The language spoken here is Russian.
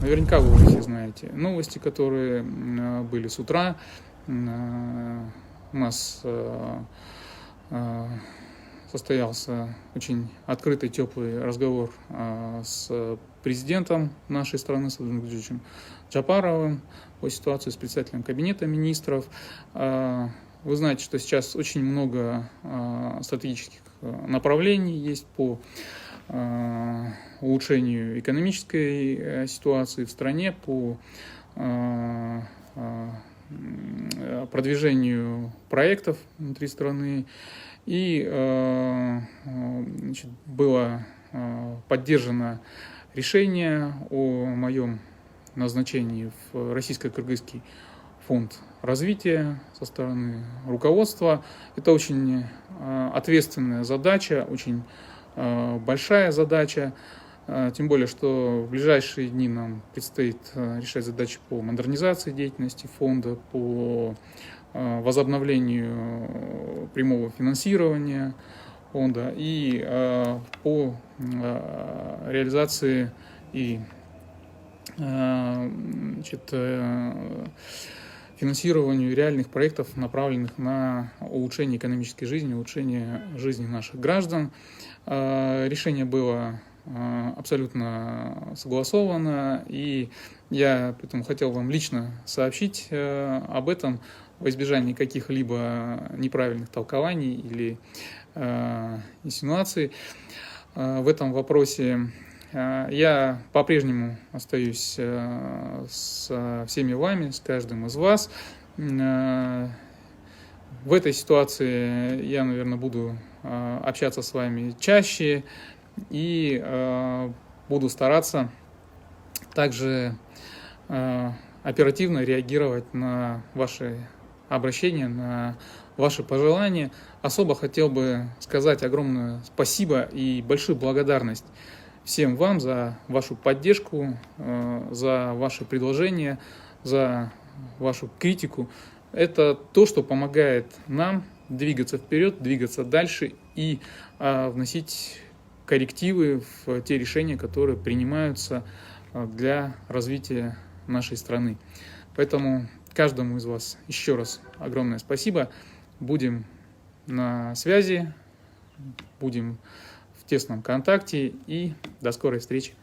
Наверняка вы уже все знаете новости, которые были с утра. У нас состоялся очень открытый, теплый разговор с президентом нашей страны, с Владимиром Владимировичем Джапаровым, по ситуации с председателем Кабинета министров. Вы знаете, что сейчас очень много стратегических направлений есть по улучшению экономической ситуации в стране, по продвижению проектов внутри страны. И было поддержано решение о моем назначении в Российско-Кыргызский фонд развития со стороны руководства. Это очень ответственная задача, очень большая задача, тем более, что в ближайшие дни нам предстоит решать задачи по модернизации деятельности фонда, по возобновлению прямого финансирования фонда и по реализации и финансированию реальных проектов, направленных на улучшение экономической жизни, улучшение жизни наших граждан. Решение было абсолютно согласовано, и я поэтому хотел вам лично сообщить об этом во избежание каких-либо неправильных толкований или инсинуаций в этом вопросе. Я по-прежнему остаюсь с всеми вами, с каждым из вас. В этой ситуации я, наверное, буду общаться с вами чаще и буду стараться также оперативно реагировать на ваши обращения, на ваши пожелания. Особо хотел бы сказать огромное спасибо и большую благодарность всем вам за вашу поддержку, за ваши предложения, за вашу критику. Это то, что помогает нам двигаться вперед, двигаться дальше и вносить коррективы в те решения, которые принимаются для развития нашей страны. Поэтому каждому из вас еще раз огромное спасибо. Будем на связи, будем в тесном контакте и до скорой встречи.